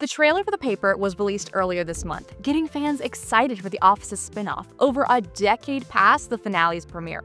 The trailer for the paper was released earlier this month, getting fans excited for The Office's spin-off over a decade past the finale's premiere.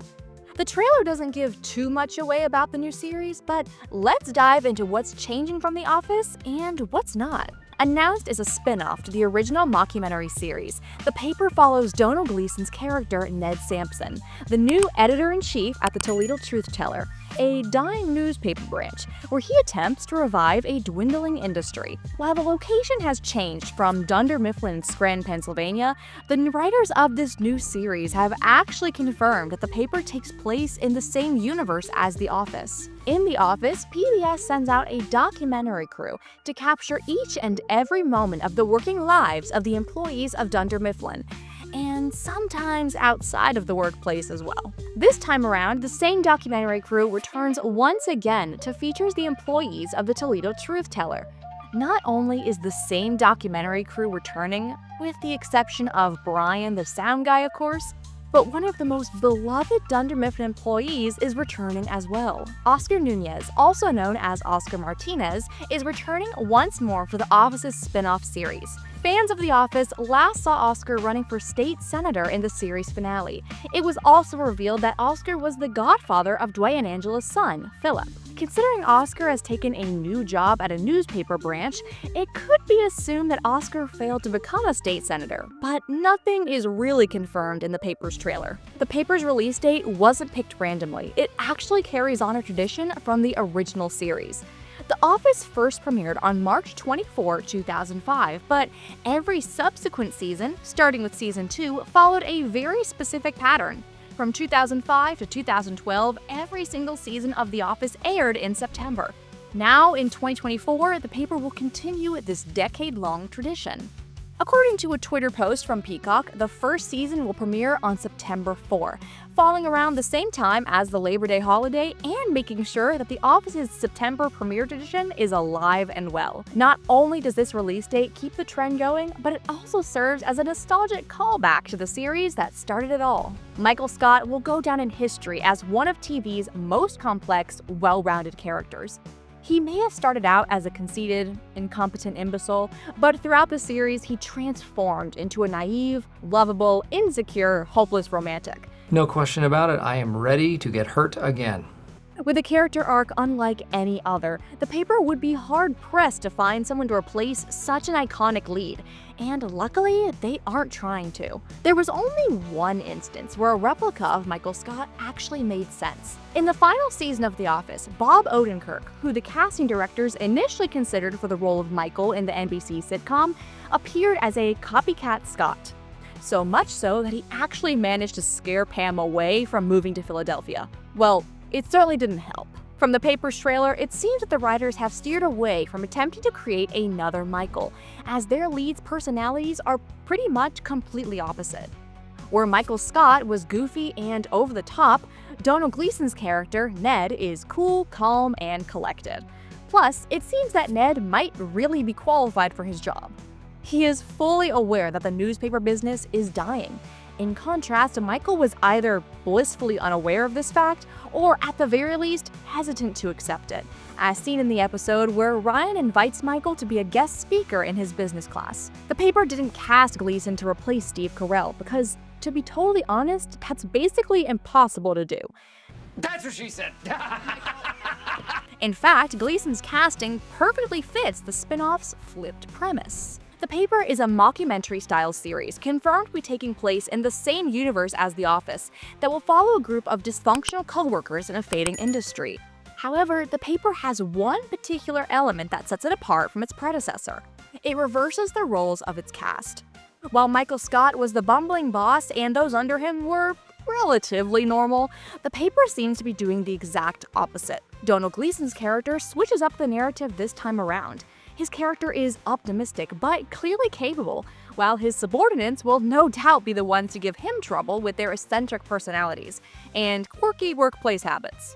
The trailer doesn't give too much away about the new series, but let's dive into what's changing from The Office and what's not. Announced as a spin-off to the original mockumentary series, the paper follows Donald Gleeson's character Ned Sampson, the new editor-in-chief at the Toledo Truth Teller, a dying newspaper branch where he attempts to revive a dwindling industry. While the location has changed from Dunder Mifflin in Scranton, Pennsylvania, the writers of this new series have actually confirmed that the paper takes place in the same universe as The Office. In The Office, PBS sends out a documentary crew to capture each and every moment of the working lives of the employees of Dunder Mifflin, and sometimes outside of the workplace as well. This time around, the same documentary crew returns once again to feature the employees of the Toledo Truth Teller. Not only is the same documentary crew returning, with the exception of Brian, the sound guy of course, but one of the most beloved Dunder Mifflin employees is returning as well. Oscar Nunez, also known as Oscar Martinez, is returning once more for The Office's spin-off series. Fans of The Office last saw Oscar running for state senator in the series finale. It was also revealed that Oscar was the godfather of Dwayne and Angela's son, Philip. Considering Oscar has taken a new job at a newspaper branch, it could be assumed that Oscar failed to become a state senator, but nothing is really confirmed in the paper's trailer. The paper's release date wasn't picked randomly. It actually carries on a tradition from the original series. The Office first premiered on March 24, 2005, but every subsequent season, starting with season 2, followed a very specific pattern. From 2005 to 2012, every single season of The Office aired in September. Now, in 2024, the paper will continue this decade-long tradition. According to a Twitter post from Peacock, the first season will premiere on September 4, falling around the same time as the Labor Day holiday and making sure that The Office's September premiere tradition is alive and well. Not only does this release date keep the trend going, but it also serves as a nostalgic callback to the series that started it all. Michael Scott will go down in history as one of TV's most complex, well-rounded characters. He may have started out as a conceited, incompetent imbecile, but throughout the series, he transformed into a naive, lovable, insecure, hopeless romantic. No question about it, I am ready to get hurt again. With a character arc unlike any other, the paper would be hard-pressed to find someone to replace such an iconic lead, and luckily, they aren't trying to. There was only one instance where a replica of Michael Scott actually made sense. In the final season of The Office, Bob Odenkirk, who the casting directors initially considered for the role of Michael in the NBC sitcom, appeared as a copycat Scott. So much so that he actually managed to scare Pam away from moving to Philadelphia. Well, it certainly didn't help. From the paper's trailer, it seems that the writers have steered away from attempting to create another Michael, as their leads' personalities are pretty much completely opposite. Where Michael Scott was goofy and over the top, Donald Gleeson's character, Ned, is cool, calm, and collected. Plus, it seems that Ned might really be qualified for his job. He is fully aware that the newspaper business is dying. In contrast, Michael was either blissfully unaware of this fact, or at the very least, hesitant to accept it, as seen in the episode where Ryan invites Michael to be a guest speaker in his business class. The paper didn't cast Gleeson to replace Steve Carell because, to be totally honest, that's basically impossible to do. That's what she said! In fact, Gleeson's casting perfectly fits the spin-off's flipped premise. The paper is a mockumentary-style series confirmed to be taking place in the same universe as The Office that will follow a group of dysfunctional co-workers in a fading industry. However, the paper has one particular element that sets it apart from its predecessor. It reverses the roles of its cast. While Michael Scott was the bumbling boss and those under him were relatively normal, the paper seems to be doing the exact opposite. Donald Gleeson's character switches up the narrative this time around. His character is optimistic, but clearly capable, while his subordinates will no doubt be the ones to give him trouble with their eccentric personalities and quirky workplace habits.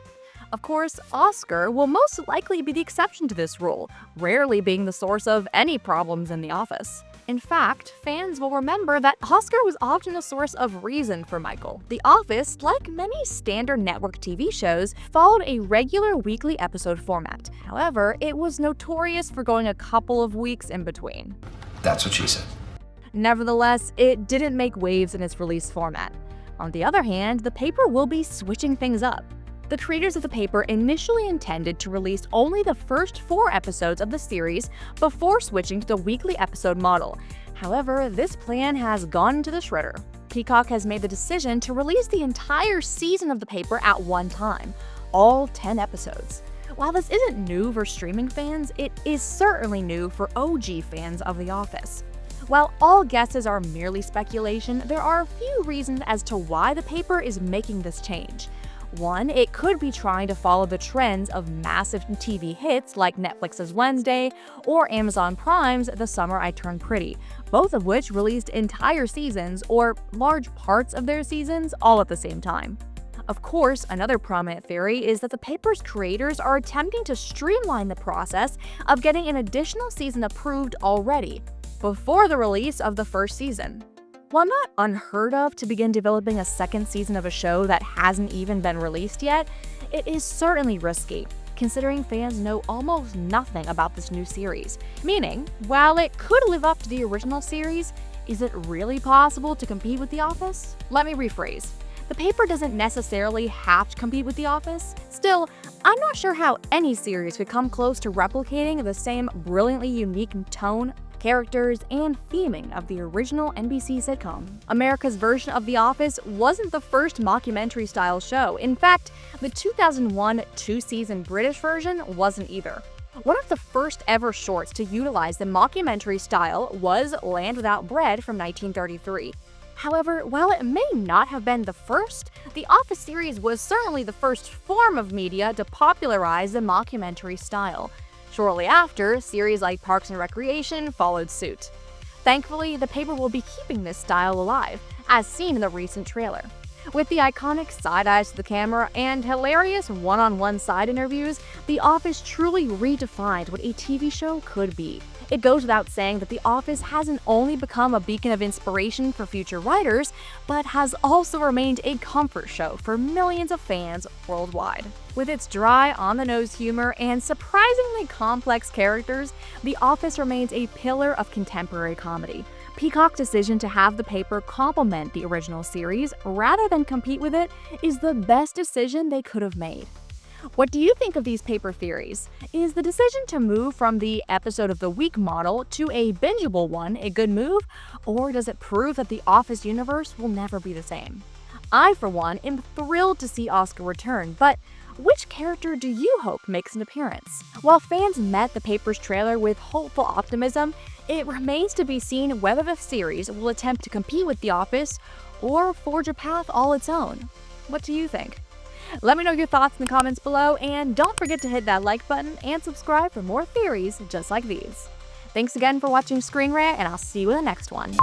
Of course, Oscar will most likely be the exception to this rule, rarely being the source of any problems in the office. In fact, fans will remember that Oscar was often a source of reason for Michael. The Office, like many standard network TV shows, followed a regular weekly episode format. However, it was notorious for going a couple of weeks in between. That's what she said. Nevertheless, it didn't make waves in its release format. On the other hand, the paper will be switching things up. The creators of the paper initially intended to release only the first 4 episodes of the series before switching to the weekly episode model. However, this plan has gone into the shredder. Peacock has made the decision to release the entire season of the paper at one time, all 10 episodes. While this isn't new for streaming fans, it is certainly new for OG fans of The Office. While all guesses are merely speculation, there are a few reasons as to why the paper is making this change. One, it could be trying to follow the trends of massive TV hits like Netflix's Wednesday or Amazon Prime's The Summer I Turned Pretty, both of which released entire seasons or large parts of their seasons all at the same time. Of course, another prominent theory is that the paper's creators are attempting to streamline the process of getting an additional season approved already, before the release of the first season. While not unheard of to begin developing a second season of a show that hasn't even been released yet, it is certainly risky, considering fans know almost nothing about this new series. Meaning, while it could live up to the original series, is it really possible to compete with The Office? Let me rephrase. The paper doesn't necessarily have to compete with The Office. Still, I'm not sure how any series could come close to replicating the same brilliantly unique tone, characters, and theming of the original NBC sitcom. America's version of The Office wasn't the first mockumentary-style show. In fact, the 2001 2-season British version wasn't either. One of the first ever shorts to utilize the mockumentary style was Land Without Bread from 1933. However, while it may not have been the first, The Office series was certainly the first form of media to popularize the mockumentary style. Shortly after, series like Parks and Recreation followed suit. Thankfully, the paper will be keeping this style alive, as seen in the recent trailer. With the iconic side eyes to the camera and hilarious one-on-one side interviews, The Office truly redefined what a TV show could be. It goes without saying that The Office hasn't only become a beacon of inspiration for future writers, but has also remained a comfort show for millions of fans worldwide. With its dry, on-the-nose humor and surprisingly complex characters, The Office remains a pillar of contemporary comedy. Peacock's decision to have the paper complement the original series rather than compete with it is the best decision they could have made. What do you think of these paper theories? Is the decision to move from the episode of the week model to a bingeable one a good move, or does it prove that the Office universe will never be the same? I, for one, am thrilled to see Oscar return, but which character do you hope makes an appearance? While fans met the paper's trailer with hopeful optimism, it remains to be seen whether the series will attempt to compete with The Office or forge a path all its own. What do you think? Let me know your thoughts in the comments below, and don't forget to hit that like button and subscribe for more theories just like these. Thanks again for watching ScreenRant, and I'll see you in the next one.